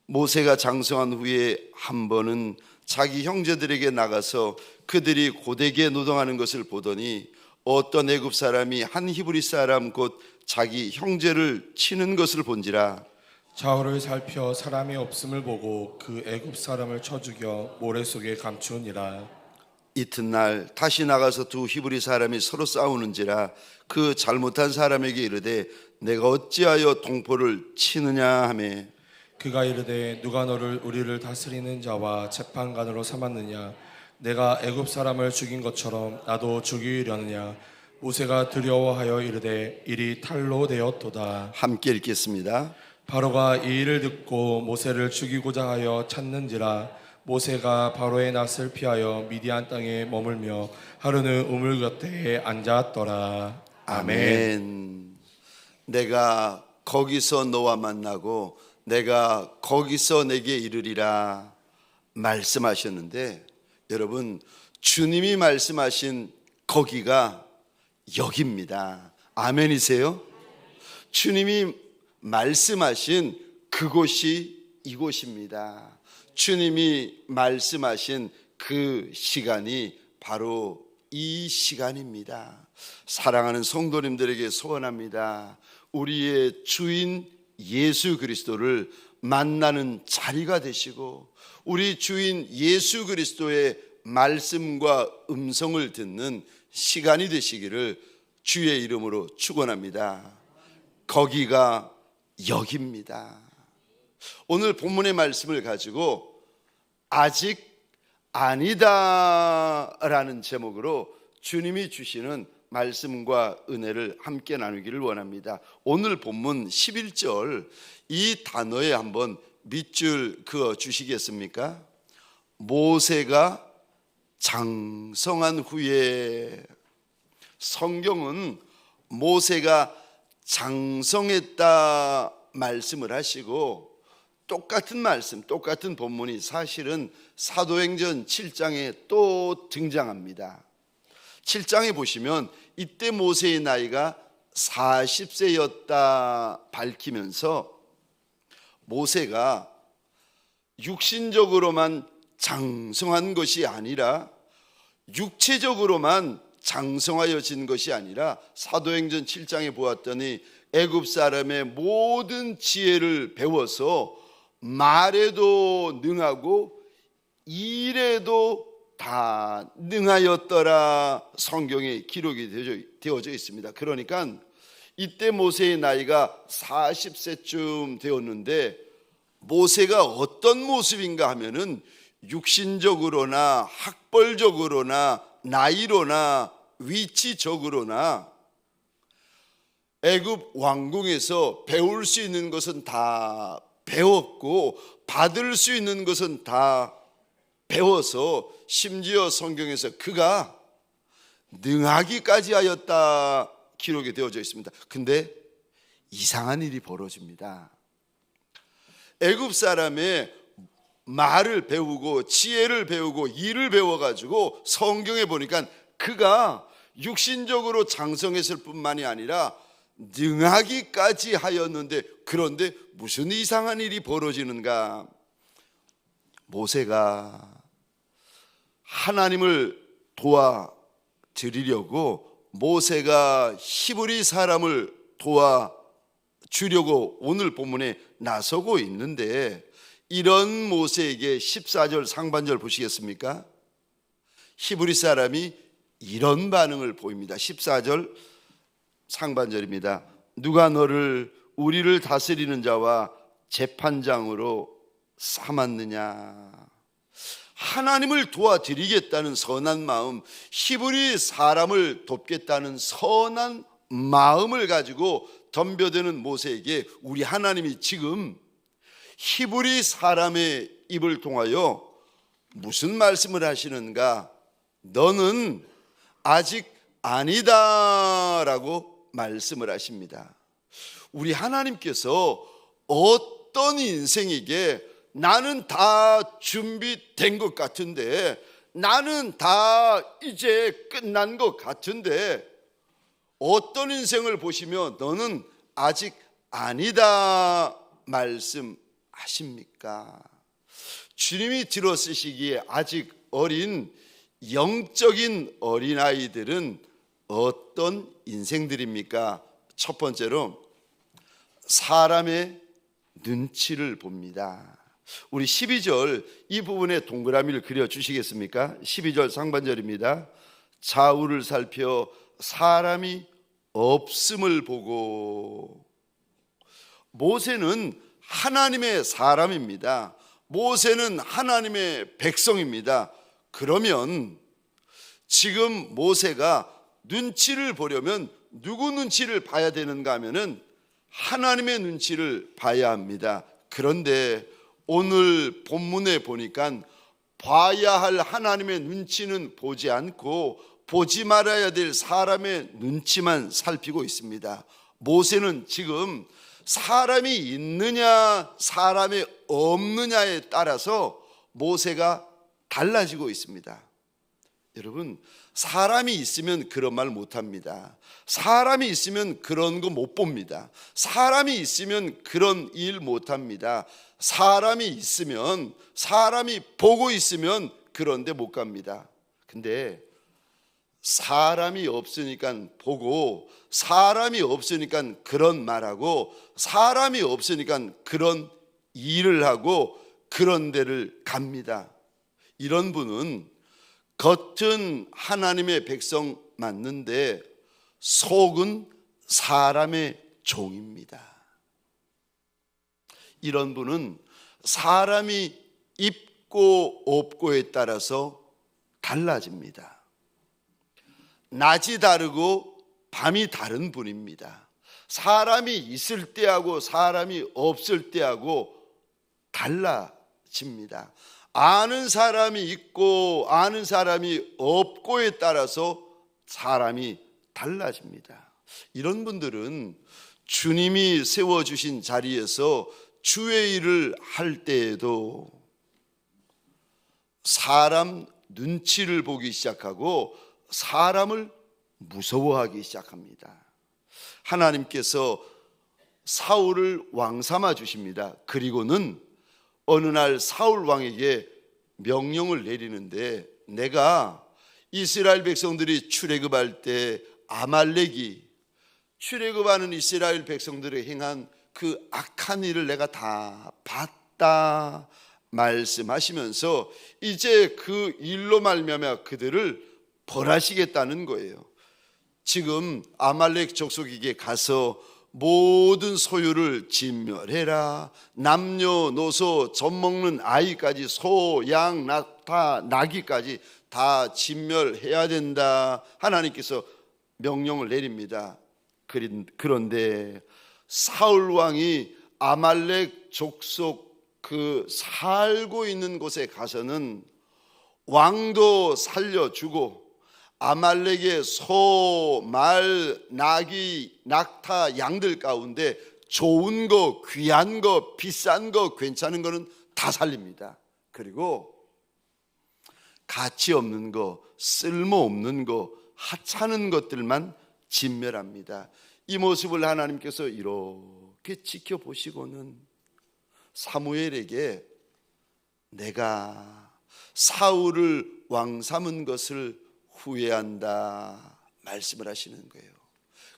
모세가 장성한 후에 한 번은 자기 형제들에게 나가서 그들이 고되게 노동하는 것을 보더니 어떤 애굽 사람이 한 히브리 사람 곧 자기 형제를 치는 것을 본지라. 좌우를 살펴 사람이 없음을 보고 그 애굽 사람을 쳐 죽여 모래 속에 감추니라. 이튿날 다시 나가서 두 히브리 사람이 서로 싸우는지라. 그 잘못한 사람에게 이르되 내가 어찌하여 동포를 치느냐 하매 그가 이르되 누가 너를 우리를 다스리는 자와 재판관으로 삼았느냐? 내가 애굽 사람을 죽인 것처럼 나도 죽이려느냐? 모세가 두려워하여 이르되 일이 탈로 되었도다. 함께 읽겠습니다. 바로가 이 일을 듣고 모세를 죽이고자 하여 찾는지라. 모세가 바로의 낯을 피하여 미디안 땅에 머물며 하루는 우물 곁에 앉았더라. 아멘. 내가 거기서 너와 만나고 내가 거기서 내게 이르리라 말씀하셨는데, 여러분, 주님이 말씀하신 거기가 여기입니다. 아멘이세요? 주님이 말씀하신 그곳이 이곳입니다. 주님이 말씀하신 그 시간이 바로 이 시간입니다. 사랑하는 성도님들에게 소원합니다. 우리의 주인 예수 그리스도를 만나는 자리가 되시고 우리 주인 예수 그리스도의 말씀과 음성을 듣는 시간이 되시기를 주의 이름으로 축원합니다. 거기가 여기입니다. 오늘 본문의 말씀을 가지고 아직 아니다라는 제목으로 주님이 주시는 말씀과 은혜를 함께 나누기를 원합니다. 오늘 본문 11절 이 단어에 한번 밑줄 그어 주시겠습니까? 모세가 장성한 후에. 성경은 모세가 장성했다 말씀을 하시고 똑같은 말씀, 똑같은 본문이 사실은 사도행전 7장에 또 등장합니다. 7장에 보시면 이때 모세의 나이가 40세였다 밝히면서 모세가 육신적으로만 장성한 것이 아니라 육체적으로만 장성하여진 것이 아니라 사도행전 7장에 보았더니 애굽 사람의 모든 지혜를 배워서 말에도 능하고 일에도 다 능하였더라 성경에 기록이 되어져 있습니다. 그러니까 이때 모세의 나이가 40세쯤 되었는데 모세가 어떤 모습인가 하면은 육신적으로나 학벌적으로나 나이로나 위치적으로나 애굽 왕궁에서 배울 수 있는 것은 다 배웠고 받을 수 있는 것은 다 배워서 심지어 성경에서 그가 능하기까지 하였다 기록이 되어져 있습니다. 근데 이상한 일이 벌어집니다. 애굽 사람의 말을 배우고 지혜를 배우고 일을 배워가지고 성경에 보니까 그가 육신적으로 장성했을 뿐만이 아니라 능하기까지 하였는데, 그런데 무슨 이상한 일이 벌어지는가? 모세가 하나님을 도와드리려고 모세가 히브리 사람을 도와주려고 오늘 본문에 나서고 있는데, 이런 모세에게 14절 상반절 보시겠습니까? 히브리 사람이 이런 반응을 보입니다. 14절 상반절입니다. 누가 너를 우리를 다스리는 자와 재판장으로 삼았느냐? 하나님을 도와드리겠다는 선한 마음, 히브리 사람을 돕겠다는 선한 마음을 가지고 덤벼드는 모세에게 우리 하나님이 지금 히브리 사람의 입을 통하여 무슨 말씀을 하시는가? 너는 아직 아니다라고 말씀을 하십니다. 우리 하나님께서 어떤 인생에게 나는 다 준비된 것 같은데, 나는 다 이제 끝난 것 같은데, 어떤 인생을 보시며 너는 아직 아니다 말씀하십니까? 하십니까? 주님이 들어쓰시기에 아직 어린 영적인 어린아이들은 어떤 인생들입니까? 첫 번째로 사람의 눈치를 봅니다. 우리 12절 이 부분에 동그라미를 그려주시겠습니까? 12절 상반절입니다. 좌우를 살펴 사람이 없음을 보고. 모세는 하나님의 사람입니다. 모세는 하나님의 백성입니다. 그러면 지금 모세가 눈치를 보려면 누구 눈치를 봐야 되는가 하면은 하나님의 눈치를 봐야 합니다. 그런데 오늘 본문에 보니까 봐야 할 하나님의 눈치는 보지 않고 보지 말아야 될 사람의 눈치만 살피고 있습니다. 모세는 지금 사람이 있느냐 사람이 없느냐에 따라서 모세가 달라지고 있습니다. 여러분, 사람이 있으면 그런 말 못합니다. 사람이 있으면 그런 거 못 봅니다. 사람이 있으면 그런 일 못합니다. 사람이 있으면, 사람이 보고 있으면 그런데 못 갑니다. 근데 사람이 없으니까 보고, 사람이 없으니까 그런 말하고, 사람이 없으니까 그런 일을 하고 그런 데를 갑니다. 이런 분은 겉은 하나님의 백성 맞는데 속은 사람의 종입니다. 이런 분은 사람이 있고 없고에 따라서 달라집니다. 낮이 다르고 밤이 다른 분입니다. 사람이 있을 때하고 사람이 없을 때하고 달라집니다. 아는 사람이 있고 아는 사람이 없고에 따라서 사람이 달라집니다. 이런 분들은 주님이 세워주신 자리에서 주의 일을 할 때에도 사람 눈치를 보기 시작하고 사람을 무서워하기 시작합니다. 하나님께서 사울을 왕 삼아 주십니다. 그리고는 어느 날 사울 왕에게 명령을 내리는데, 내가 이스라엘 백성들이 출애굽할 때 아말렉이 출애굽하는 이스라엘 백성들이 행한 그 악한 일을 내가 다 봤다 말씀하시면서 이제 그 일로 말미암아 그들을 벌하시겠다는 거예요. 지금 아말렉 족속에게 가서 모든 소유를 진멸해라. 남녀노소 젖먹는 아이까지 소, 양, 낙타, 나귀까지 다 진멸해야 된다. 하나님께서 명령을 내립니다. 그런데 사울 왕이 아말렉 족속 그 살고 있는 곳에 가서는 왕도 살려주고 아말렉의 소, 말, 나귀, 낙타, 양들 가운데 좋은 거, 귀한 거, 비싼 거, 괜찮은 거는 다 살립니다. 그리고 가치 없는 거, 쓸모없는 거, 하찮은 것들만 진멸합니다. 이 모습을 하나님께서 이렇게 지켜보시고는 사무엘에게 내가 사울을 왕 삼은 것을 후회한다 말씀을 하시는 거예요.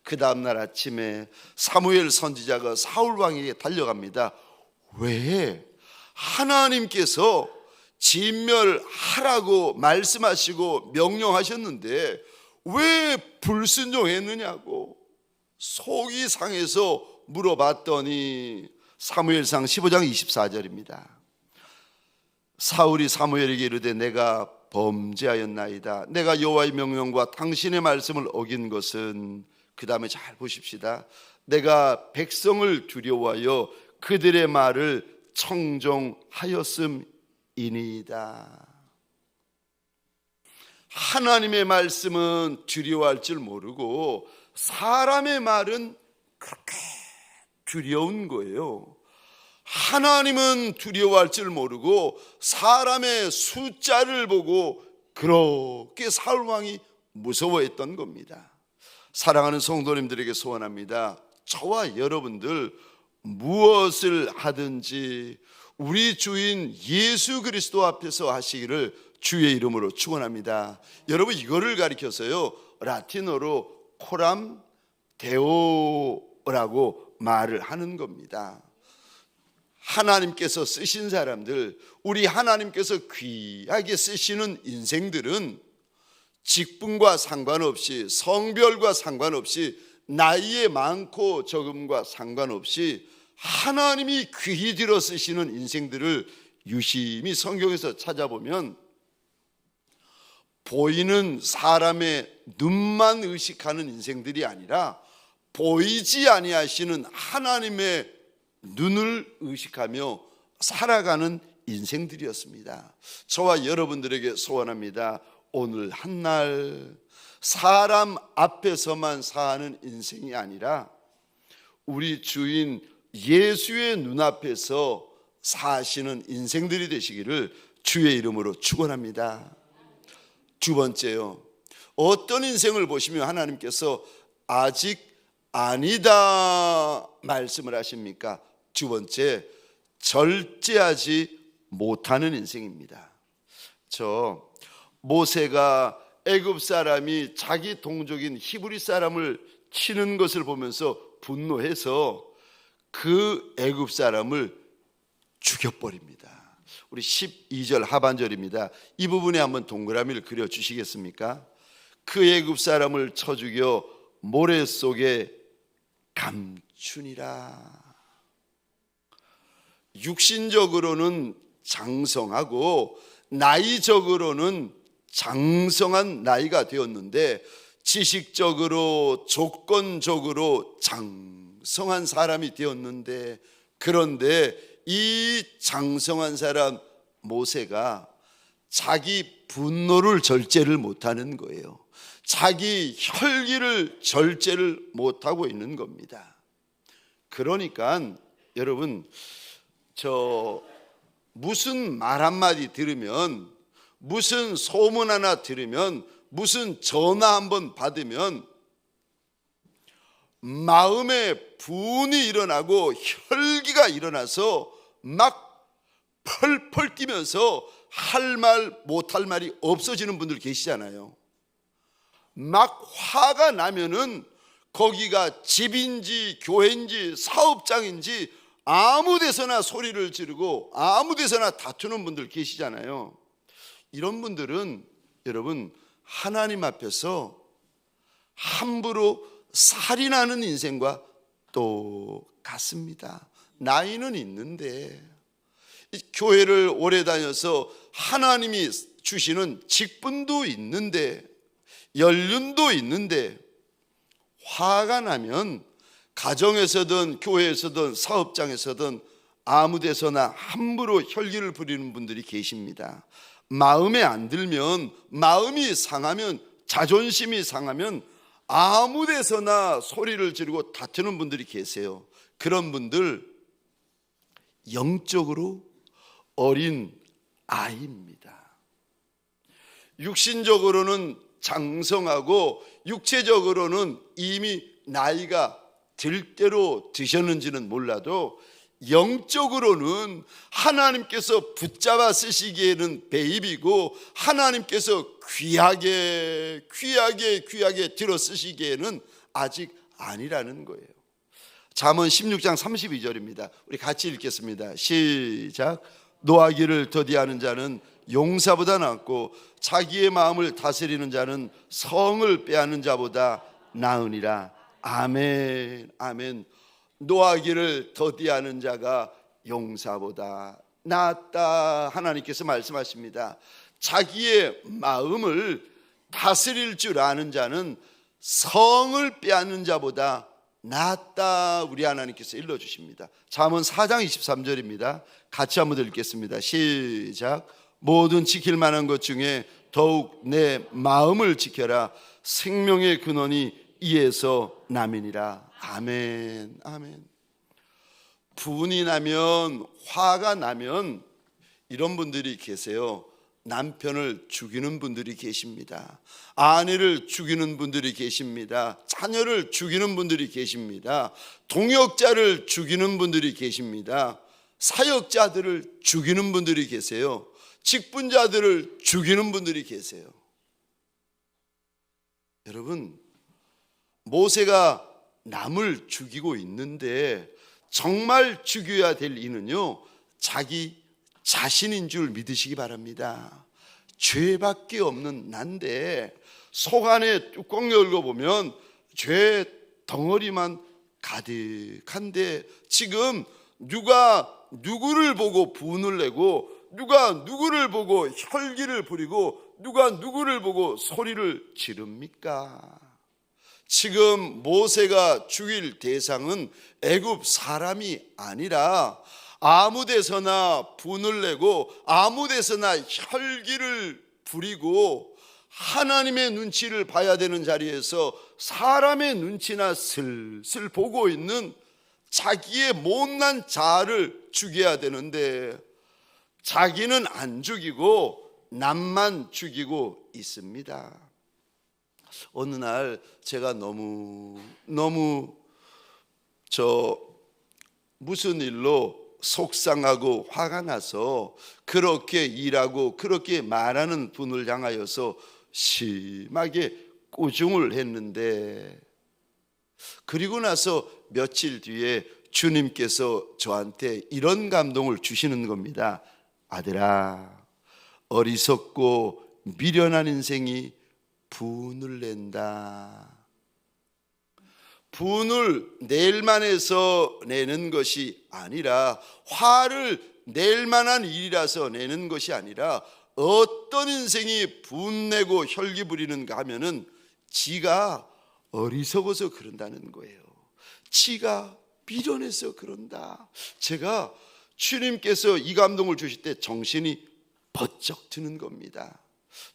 그 다음날 아침에 사무엘 선지자가 사울 왕에게 달려갑니다. 왜? 하나님께서 진멸하라고 말씀하시고 명령하셨는데 왜 불순종했느냐고 속이 상해서 물어봤더니 사무엘상 15장 24절입니다. 사울이 사무엘에게 이르되 내가 범죄하였나이다. 내가 여호와의 명령과 당신의 말씀을 어긴 것은, 그 다음에 잘 보십시다. 내가 백성을 두려워하여 그들의 말을 청종하였음이니이다. 하나님의 말씀은 두려워할 줄 모르고 사람의 말은 그렇게 두려운 거예요. 하나님은 두려워할 줄 모르고 사람의 숫자를 보고 그렇게 사울 왕이 무서워했던 겁니다. 사랑하는 성도님들에게 소원합니다. 저와 여러분들 무엇을 하든지 우리 주인 예수 그리스도 앞에서 하시기를 주의 이름으로 축원합니다. 여러분, 이거를 가리켜서요 라틴어로 코람 데오라고 말을 하는 겁니다. 하나님께서 쓰신 사람들, 우리 하나님께서 귀하게 쓰시는 인생들은 직분과 상관없이, 성별과 상관없이, 나이에 많고 적음과 상관없이 하나님이 귀히 들어 쓰시는 인생들을 유심히 성경에서 찾아보면 보이는 사람의 눈만 의식하는 인생들이 아니라 보이지 아니하시는 하나님의 눈을 의식하며 살아가는 인생들이었습니다. 저와 여러분들에게 소원합니다. 오늘 한날 사람 앞에서만 사는 인생이 아니라 우리 주인 예수의 눈앞에서 사시는 인생들이 되시기를 주의 이름으로 축원합니다. 두 번째요, 어떤 인생을 보시면 하나님께서 아직 아니다 말씀을 하십니까? 두 번째, 절제하지 못하는 인생입니다. 저 모세가 애굽 사람이 자기 동족인 히브리 사람을 치는 것을 보면서 분노해서 그 애굽 사람을 죽여버립니다. 우리 12절 하반절입니다. 이 부분에 한번 동그라미를 그려 주시겠습니까? 그 애굽 사람을 쳐 죽여 모래 속에 감추니라. 육신적으로는 장성하고 나이적으로는 장성한 나이가 되었는데 지식적으로 조건적으로 장성한 사람이 되었는데, 그런데 이 장성한 사람 모세가 자기 분노를 절제를 못하는 거예요. 자기 혈기를 절제를 못하고 있는 겁니다. 그러니까 여러분, 무슨 말 한마디 들으면, 무슨 소문 하나 들으면, 무슨 전화 한번 받으면 마음에 분이 일어나고 혈기가 일어나서 막 펄펄 뛰면서 할 말 못할 말이 없어지는 분들 계시잖아요. 막 화가 나면은 거기가 집인지 교회인지 사업장인지 아무 데서나 소리를 지르고 아무 데서나 다투는 분들 계시잖아요. 이런 분들은 여러분 하나님 앞에서 함부로 살인하는 인생과 똑같습니다. 나이는 있는데, 교회를 오래 다녀서 하나님이 주시는 직분도 있는데, 연륜도 있는데, 화가 나면 가정에서든 교회에서든 사업장에서든 아무 데서나 함부로 혈기를 부리는 분들이 계십니다. 마음에 안 들면, 마음이 상하면, 자존심이 상하면 아무 데서나 소리를 지르고 다투는 분들이 계세요. 그런 분들 영적으로 어린 아이입니다. 육신적으로는 장성하고 육체적으로는 이미 나이가 들 대로 드셨는지는 몰라도 영적으로는 하나님께서 붙잡아 쓰시기에는 베이비고 하나님께서 귀하게 들어 쓰시기에는 아직 아니라는 거예요. 잠언 16장 32절입니다. 우리 같이 읽겠습니다. 시작. 노하기를 더디하는 자는 용사보다 낫고 자기의 마음을 다스리는 자는 성을 빼앗는 자보다 나으니라. 아멘, 아멘. 노하기를 더디하는 자가 용사보다 낫다 하나님께서 말씀하십니다. 자기의 마음을 다스릴 줄 아는 자는 성을 빼앗는 자보다 낫다 우리 하나님께서 일러주십니다. 잠언 4장 23절입니다. 같이 한번 읽겠습니다. 시작. 모든 지킬 만한 것 중에 더욱 내 마음을 지켜라. 생명의 근원이 이에서 남이니라. 아멘, 아멘. 분이 나면, 화가 나면 이런 분들이 계세요. 남편을 죽이는 분들이 계십니다. 아내를 죽이는 분들이 계십니다. 자녀를 죽이는 분들이 계십니다. 동역자를 죽이는 분들이 계십니다. 사역자들을 죽이는 분들이 계세요. 직분자들을 죽이는 분들이 계세요. 여러분, 모세가 남을 죽이고 있는데 정말 죽여야 될 이는요, 자기 자신인 줄 믿으시기 바랍니다. 죄밖에 없는 난데 속 안에 뚜껑 열고 보면 죄 덩어리만 가득한데, 지금 누가 누구를 보고 분을 내고, 누가 누구를 보고 혈기를 부리고, 누가 누구를 보고 소리를 지릅니까? 지금 모세가 죽일 대상은 애굽 사람이 아니라 아무 데서나 분을 내고 아무 데서나 혈기를 부리고 하나님의 눈치를 봐야 되는 자리에서 사람의 눈치나 슬슬 보고 있는 자기의 못난 자아를 죽여야 되는데, 자기는 안 죽이고 남만 죽이고 있습니다. 어느 날 제가 너무 무슨 일로 속상하고 화가 나서 그렇게 일하고 그렇게 말하는 분을 향하여서 심하게 꾸중을 했는데, 그리고 나서 며칠 뒤에 주님께서 저한테 이런 감동을 주시는 겁니다. 아들아, 어리석고 미련한 인생이 분을 낸다. 분을 낼 만해서 내는 것이 아니라, 화를 낼 만한 일이라서 내는 것이 아니라, 어떤 인생이 분내고 혈기 부리는가 하면은 지가 어리석어서 그런다는 거예요. 지가 미련해서 그런다. 제가 주님께서 이 감동을 주실 때 정신이 번쩍 드는 겁니다.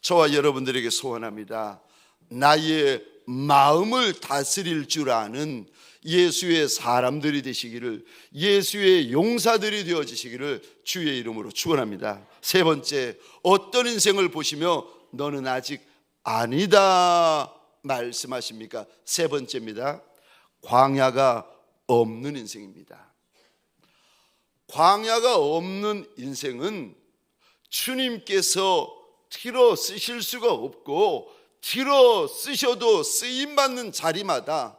저와 여러분들에게 소원합니다. 나의 마음을 다스릴 줄 아는 예수의 사람들이 되시기를, 예수의 용사들이 되어지시기를 주의 이름으로 축원합니다. 세 번째, 어떤 인생을 보시며 너는 아직 아니다 말씀하십니까? 세 번째입니다. 광야가 없는 인생입니다. 광야가 없는 인생은 주님께서 틀어 쓰실 수가 없고, 틀어 쓰셔도 쓰임받는 자리마다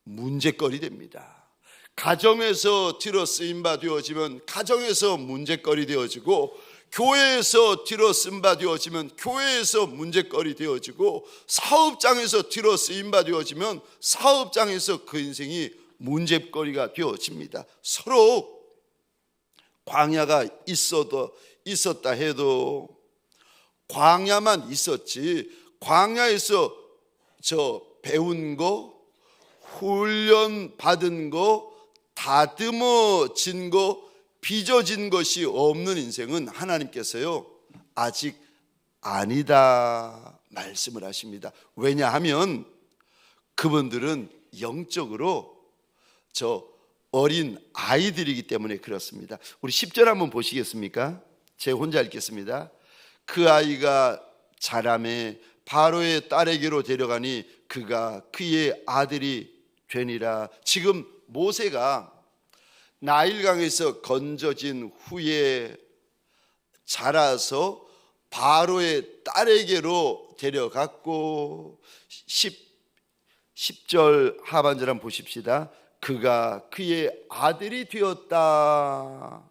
문제거리 됩니다. 가정에서 틀어 쓰임바 되어지면 가정에서 문제거리 되어지고, 교회에서 틀어 쓰임바 되어지면 교회에서 문제거리 되어지고, 사업장에서 틀어 쓰임바 되어지면 사업장에서 그 인생이 문제거리가 되어집니다. 서로 광야가 있었다 해도 광야만 있었지, 광야에서 배운 거, 훈련 받은 거, 다듬어진 거, 빚어진 것이 없는 인생은 하나님께서요 아직 아니다 말씀을 하십니다. 왜냐하면 그분들은 영적으로 어린 아이들이기 때문에 그렇습니다. 우리 10절 한번 보시겠습니까? 제가 혼자 읽겠습니다. 그 아이가 자라매 바로의 딸에게로 데려가니 그가 그의 아들이 되니라. 지금 모세가 나일강에서 건져진 후에 자라서 바로의 딸에게로 데려갔고, 10절 하반절 한번 보십시다. 그가 그의 아들이 되었다.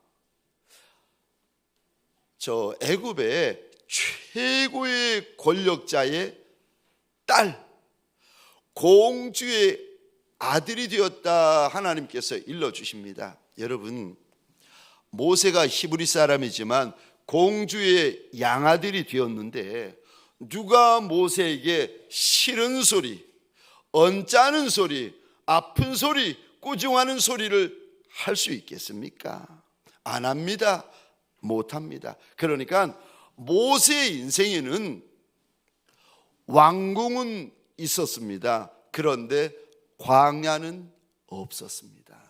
애굽의 최고의 권력자의 딸, 공주의 아들이 되었다 하나님께서 일러주십니다. 여러분, 모세가 히브리 사람이지만 공주의 양아들이 되었는데, 누가 모세에게 싫은 소리, 언짢은 소리, 아픈 소리, 꾸중하는 소리를 할 수 있겠습니까? 안 합니다. 못합니다. 그러니까 모세의 인생에는 왕궁은 있었습니다. 그런데 광야는 없었습니다.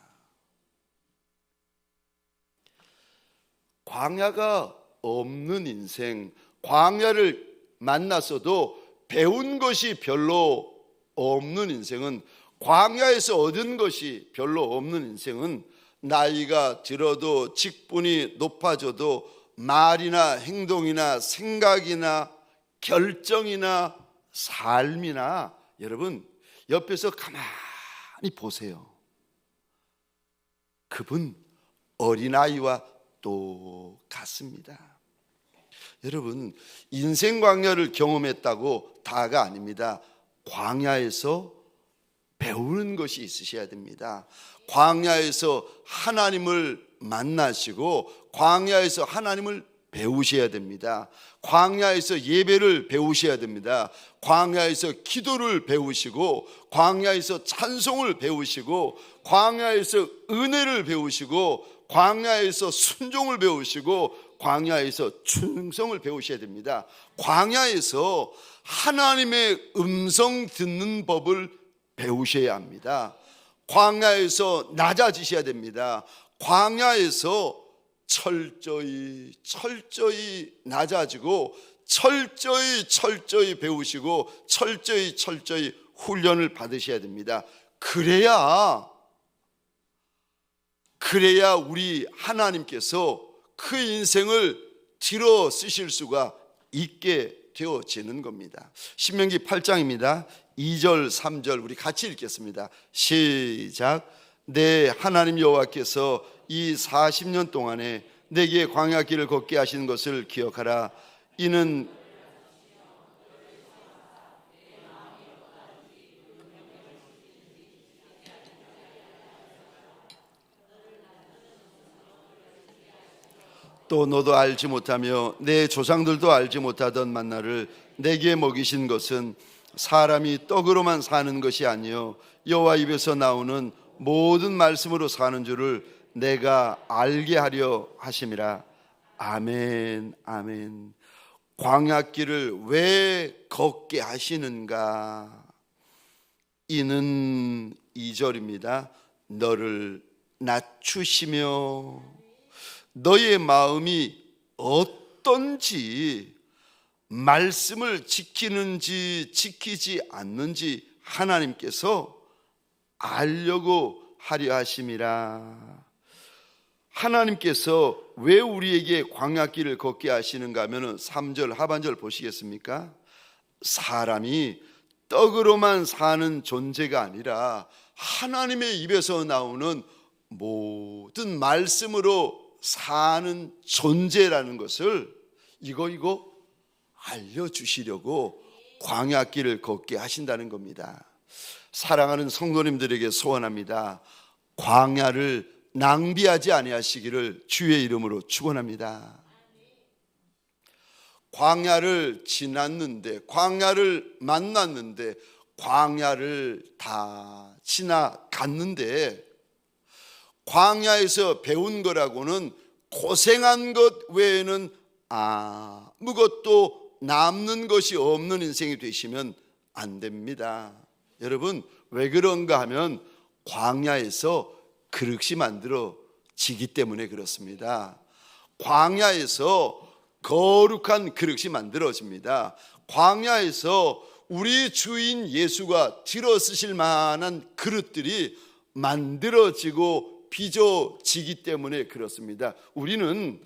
광야가 없는 인생, 광야를 만났어도 배운 것이 별로 없는 인생은, 광야에서 얻은 것이 별로 없는 인생은, 나이가 들어도 직분이 높아져도 말이나 행동이나 생각이나 결정이나 삶이나, 여러분 옆에서 가만히 보세요. 그분 어린아이와 똑같습니다. 여러분, 인생 광야를 경험했다고 다가 아닙니다. 광야에서 배우는 것이 있으셔야 됩니다. 광야에서 하나님을 만나시고 광야에서 하나님을 배우셔야 됩니다. 광야에서 예배를 배우셔야 됩니다. 광야에서 기도를 배우시고 광야에서 찬송을 배우시고 광야에서 은혜를 배우시고 광야에서 순종을 배우시고 광야에서 충성을 배우셔야 됩니다. 광야에서 하나님의 음성 듣는 법을 배우셔야 합니다. 광야에서 낮아지셔야 됩니다. 광야에서 철저히 낮아지고 철저히 배우시고 철저히 훈련을 받으셔야 됩니다. 그래야 우리 하나님께서 그 인생을 들어 쓰실 수가 있게 되어지는 겁니다. 신명기 8장입니다. 2절 3절 우리 같이 읽겠습니다. 시작. 내 하나님 여호와께서 이 40년 동안에 내게 광야길을 걷게 하신 것을 기억하라. 이는 또 너도 알지 못하며 내 조상들도 알지 못하던 만나를 내게 먹이신 것은 사람이 떡으로만 사는 것이 아니요 여호와 입에서 나오는 모든 말씀으로 사는 줄을 내가 알게 하려 하심이라. 아멘 아멘. 광야길을 왜 걷게 하시는가? 이는 2절입니다. 너를 낮추시며 너의 마음이 어떤지, 말씀을 지키는지 지키지 않는지 하나님께서 알려고 하려 하심이라. 하나님께서 왜 우리에게 광야길을 걷게 하시는가 하면 3절 하반절 보시겠습니까? 사람이 떡으로만 사는 존재가 아니라 하나님의 입에서 나오는 모든 말씀으로 사는 존재라는 것을 이거 알려주시려고 광야길을 걷게 하신다는 겁니다. 사랑하는 성도님들에게 소원합니다. 광야를 낭비하지 아니하시기를 주의 이름으로 축원합니다. 광야를 지났는데, 광야를 만났는데, 광야를 다 지나갔는데, 광야에서 배운 거라고는 고생한 것 외에는 아무것도 남는 것이 없는 인생이 되시면 안 됩니다. 여러분, 왜 그런가 하면 광야에서 그릇이 만들어지기 때문에 그렇습니다. 광야에서 거룩한 그릇이 만들어집니다. 광야에서 우리 주인 예수가 들어 쓰실 만한 그릇들이 만들어지고 빚어지기 때문에 그렇습니다. 우리는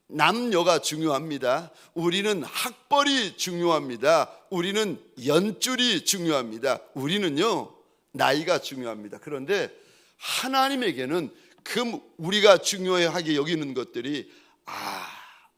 남녀가 중요합니다. 우리는 학벌이 중요합니다. 우리는 연줄이 중요합니다. 우리는요, 나이가 중요합니다. 그런데 하나님에게는 우리가 중요하게 여기는 것들이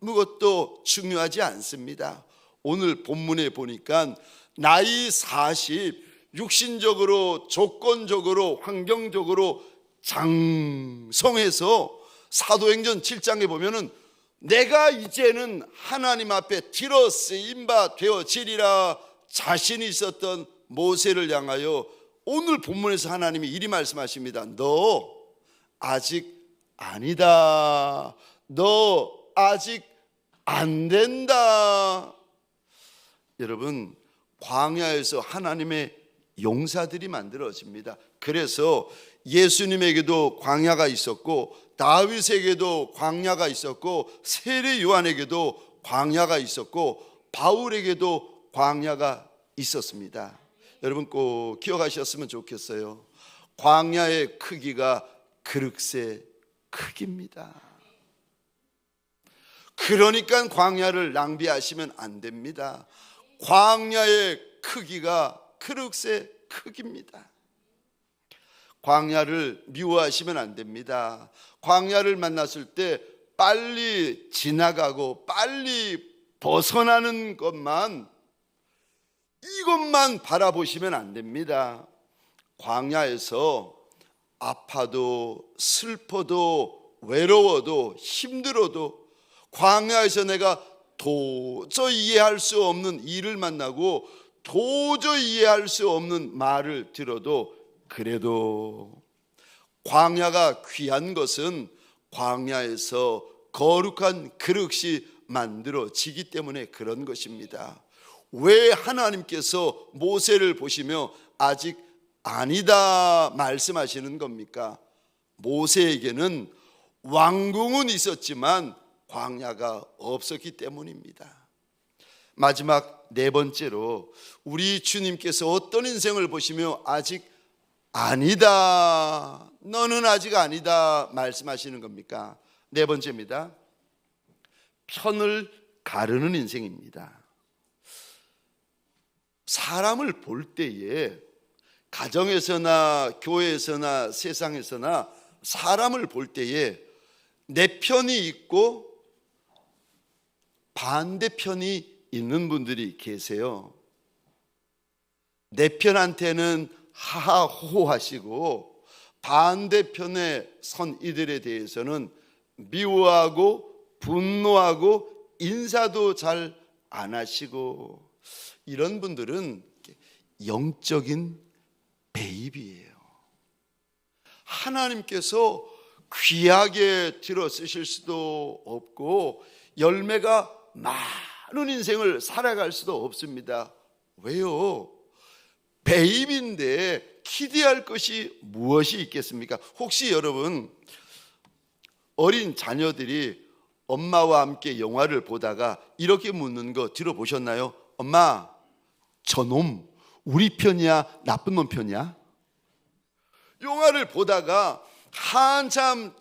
아무것도 중요하지 않습니다. 오늘 본문에 보니까 나이 40, 육신적으로, 조건적으로, 환경적으로 장성해서 사도행전 7장에 보면은 내가 이제는 하나님 앞에 들어 쓰임 바 되어지리라 자신이 있었던 모세를 향하여 오늘 본문에서 하나님이 이리 말씀하십니다. 너 아직 아니다. 너 아직 안 된다. 여러분, 광야에서 하나님의 용사들이 만들어집니다. 그래서 예수님에게도 광야가 있었고 다윗에게도 광야가 있었고 세례 요한에게도 광야가 있었고 바울에게도 광야가 있었습니다. 여러분 꼭 기억하셨으면 좋겠어요. 광야의 크기가 그릇의 크기입니다. 그러니까 광야를 낭비하시면 안 됩니다. 광야의 크기가 그릇의 크기입니다. 광야를 미워하시면 안 됩니다. 광야를 만났을 때 빨리 지나가고 빨리 벗어나는 것만, 이것만 바라보시면 안 됩니다. 광야에서 아파도 슬퍼도 외로워도 힘들어도 광야에서 내가 도저히 이해할 수 없는 일을 만나고 도저히 이해할 수 없는 말을 들어도 그래도 광야가 귀한 것은 광야에서 거룩한 그릇이 만들어지기 때문에 그런 것입니다. 왜 하나님께서 모세를 보시며 아직 아니다 말씀하시는 겁니까? 모세에게는 왕궁은 있었지만 광야가 없었기 때문입니다. 마지막 네 번째로 우리 주님께서 어떤 인생을 보시며 아직 아니다, 너는 아직 아니다 말씀하시는 겁니까? 네 번째입니다. 편을 가르는 인생입니다. 사람을 볼 때에 가정에서나 교회에서나 세상에서나 사람을 볼 때에 내 편이 있고 반대편이 있는 분들이 계세요. 내 편한테는 하하호호 하시고 반대편에 선 이들에 대해서는 미워하고 분노하고 인사도 잘 안 하시고, 이런 분들은 영적인 배입이에요. 하나님께서 귀하게 들어 쓰실 수도 없고 열매가 많은 인생을 살아갈 수도 없습니다. 왜요? 배입인데 기대할 것이 무엇이 있겠습니까? 혹시 여러분 어린 자녀들이 엄마와 함께 영화를 보다가 이렇게 묻는 거 들어보셨나요? 엄마, 저놈 우리 편이야 나쁜 놈 편이야? 영화를 보다가 한참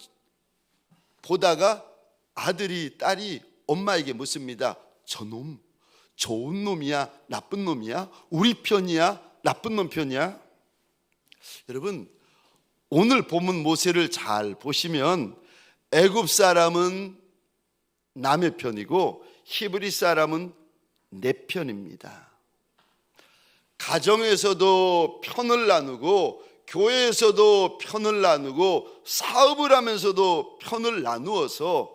보다가 아들이 딸이 엄마에게 묻습니다. 저놈 좋은 놈이야 나쁜 놈이야? 우리 편이야 나쁜 놈 편이야? 여러분 오늘 본문 모세를 잘 보시면 애굽 사람은 남의 편이고 히브리 사람은 내 편입니다. 가정에서도 편을 나누고 교회에서도 편을 나누고 사업을 하면서도 편을 나누어서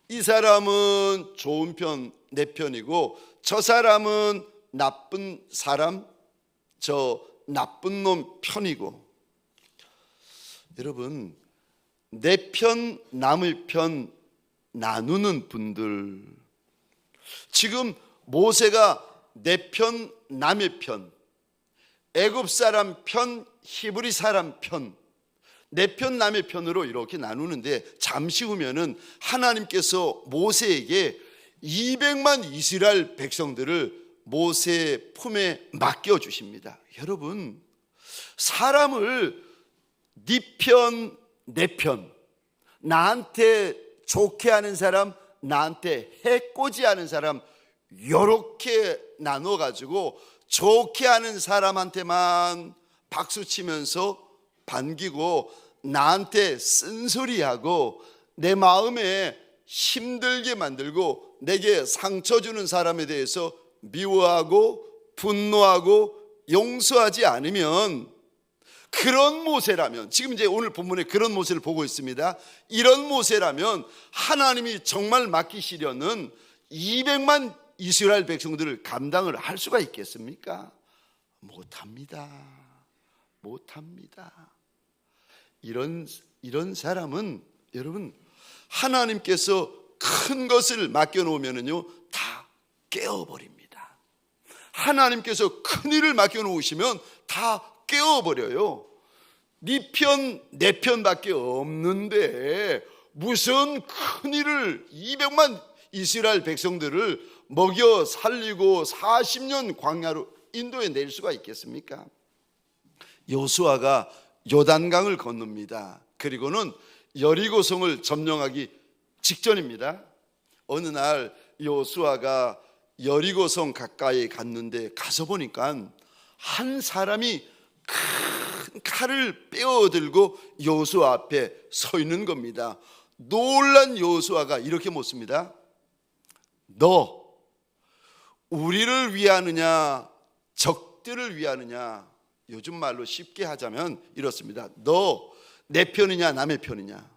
이 사람은 좋은 편, 내 편이고 저 사람은 나쁜 사람, 저 나쁜 놈 편이고, 여러분 내 편, 남의 편 나누는 분들, 지금 모세가 내 편, 남의 편, 애굽 사람 편, 히브리 사람 편, 내 편 남의 편으로 이렇게 나누는데 잠시 후면은 하나님께서 모세에게 200만 이스라엘 백성들을 모세의 품에 맡겨 주십니다. 여러분 사람을 네 편, 내 편, 나한테 좋게 하는 사람, 나한테 해코지 하는 사람 이렇게 나눠 가지고 좋게 하는 사람한테만 박수 치면서 반기고 나한테 쓴소리하고 내 마음에 힘들게 만들고 내게 상처 주는 사람에 대해서 미워하고 분노하고 용서하지 않으면, 그런 모세라면, 지금 이제 오늘 본문에 그런 모세를 보고 있습니다. 이런 모세라면 하나님이 정말 맡기시려는 200만 이스라엘 백성들을 감당을 할 수가 있겠습니까? 못합니다. 못합니다. 이런 사람은 여러분 하나님께서 큰 것을 맡겨놓으면요 다 깨어버립니다. 하나님께서 큰 일을 맡겨놓으시면 다 깨어버려요. 네 편, 내 편밖에 없는데 무슨 큰일을 200만 이스라엘 백성들을 먹여 살리고 40년 광야로 인도에 낼 수가 있겠습니까? 여호수아가 요단강을 건넙니다. 그리고는 여리고성을 점령하기 직전입니다. 어느 날 여호수아가 여리고성 가까이 갔는데 가서 보니까 한 사람이 큰 칼을 빼어들고 여호수아 앞에 서 있는 겁니다. 놀란 여호수아가 이렇게 묻습니다. 너 우리를 위하느냐 적들을 위하느냐? 요즘 말로 쉽게 하자면 이렇습니다. 너 내 편이냐 남의 편이냐?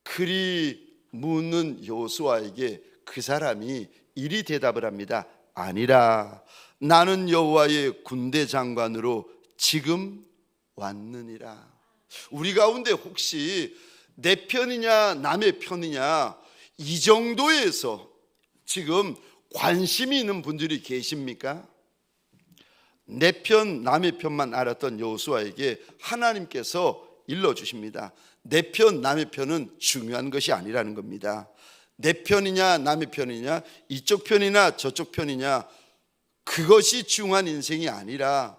그리 묻는 여호수아에게 그 사람이 이리 대답을 합니다. 아니라 나는 여호와의 군대 장관으로 지금 왔느니라. 우리 가운데 혹시 내 편이냐 남의 편이냐 이 정도에서 지금 관심이 있는 분들이 계십니까? 내 편 남의 편만 알았던 여호수아에게 하나님께서 일러주십니다. 내 편 남의 편은 중요한 것이 아니라는 겁니다. 내 편이냐 남의 편이냐 이쪽 편이나 저쪽 편이냐 그것이 중요한 인생이 아니라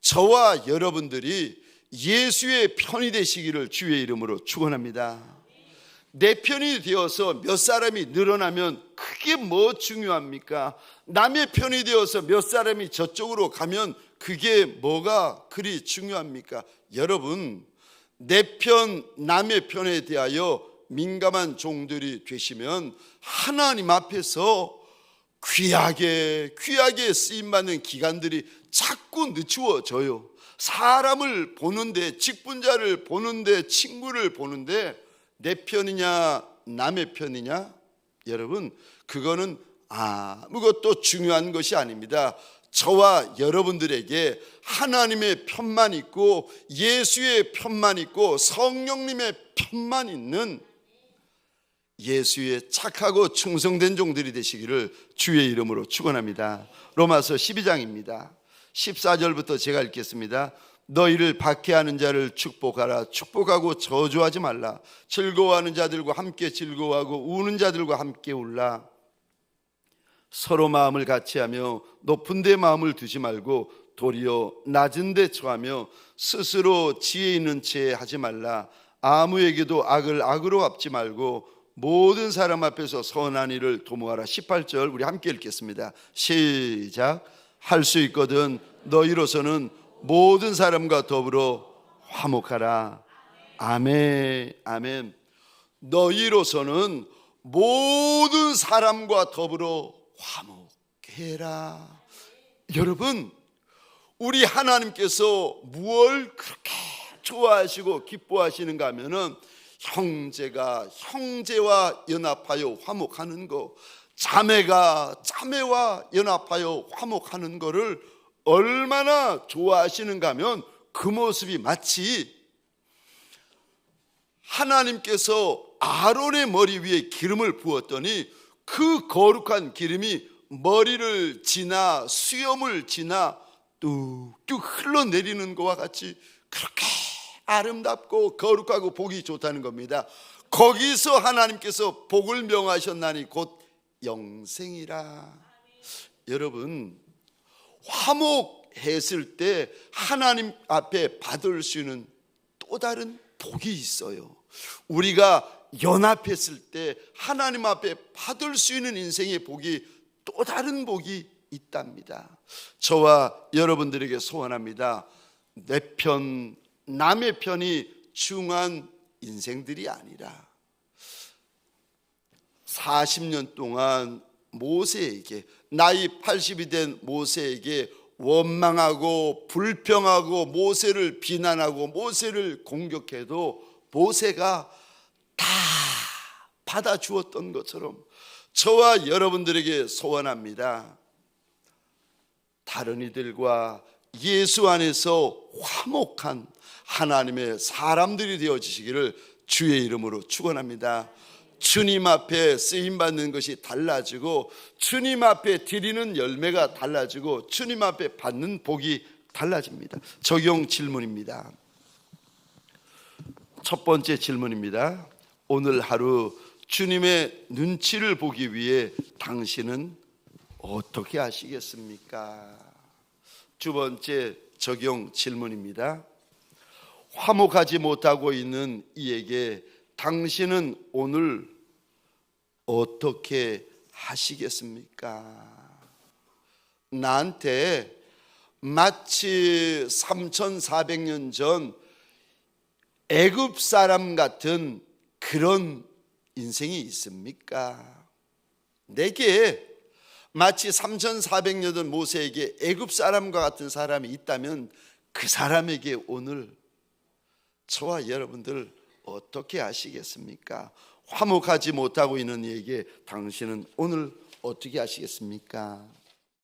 저와 여러분들이 예수의 편이 되시기를 주의 이름으로 축원합니다. 내 편이 되어서 몇 사람이 늘어나면 그게 뭐 중요합니까? 남의 편이 되어서 몇 사람이 저쪽으로 가면 그게 뭐가 그리 중요합니까? 여러분, 내 편, 남의 편에 대하여 민감한 종들이 되시면 하나님 앞에서 귀하게 쓰임받는 기간들이 자꾸 늦추어져요. 사람을 보는데, 직분자를 보는데, 친구를 보는데 내 편이냐 남의 편이냐? 여러분, 그거는 아무것도 중요한 것이 아닙니다. 저와 여러분들에게 하나님의 편만 있고 예수의 편만 있고 성령님의 편만 있는 예수의 착하고 충성된 종들이 되시기를 주의 이름으로 축원합니다. 로마서 12장입니다 14절부터 제가 읽겠습니다. 너희를 박해하는 자를 축복하라. 축복하고 저주하지 말라. 즐거워하는 자들과 함께 즐거워하고 우는 자들과 함께 울라. 서로 마음을 같이하며 높은 데 마음을 두지 말고 도리어 낮은 데 처하며 스스로 지혜 있는 채 하지 말라. 아무에게도 악을 악으로 갚지 말고 모든 사람 앞에서 선한 일을 도모하라. 18절 우리 함께 읽겠습니다. 시작. 할 수 있거든 너희로서는 모든 사람과 더불어 화목하라. 아멘. 아멘. 너희로서는 모든 사람과 더불어 화목해라. 여러분, 우리 하나님께서 무엇을 그렇게 좋아하시고 기뻐하시는가 하면은 형제가 형제와 연합하여 화목하는 거, 자매가 자매와 연합하여 화목하는 거를 얼마나 좋아하시는가 하면 그 모습이 마치 하나님께서 아론의 머리 위에 기름을 부었더니 그 거룩한 기름이 머리를 지나 수염을 지나 뚝뚝 흘러내리는 것과 같이 그렇게 아름답고 거룩하고 보기 좋다는 겁니다. 거기서 하나님께서 복을 명하셨나니 곧 영생이라. 여러분, 화목했을 때 하나님 앞에 받을 수 있는 또 다른 복이 있어요. 우리가 연합했을 때 하나님 앞에 받을 수 있는 인생의 복이 또 다른 복이 있답니다. 저와 여러분들에게 소원합니다. 내 편, 남의 편이 중요한 인생들이 아니라 40년 동안 모세에게, 나이 80이 된 모세에게 원망하고 불평하고 모세를 비난하고 모세를 공격해도 모세가 다 받아주었던 것처럼 저와 여러분들에게 소원합니다. 다른 이들과 예수 안에서 화목한 하나님의 사람들이 되어지시기를 주의 이름으로 축원합니다. 주님 앞에 쓰임받는 것이 달라지고 주님 앞에 드리는 열매가 달라지고 주님 앞에 받는 복이 달라집니다. 적용 질문입니다. 첫 번째 질문입니다. 오늘 하루 주님의 눈치를 보기 위해 당신은 어떻게 하시겠습니까? 두 번째 적용 질문입니다. 화목하지 못하고 있는 이에게 당신은 오늘 어떻게 하시겠습니까? 나한테 마치 3,400년 전 애굽 사람 같은 그런 인생이 있습니까? 내게 마치 3,400년 전 모세에게 애굽 사람과 같은 사람이 있다면 그 사람에게 오늘 저와 여러분들 어떻게 하시겠습니까? 화목하지 못하고 있는 이에게 당신은 오늘 어떻게 하시겠습니까?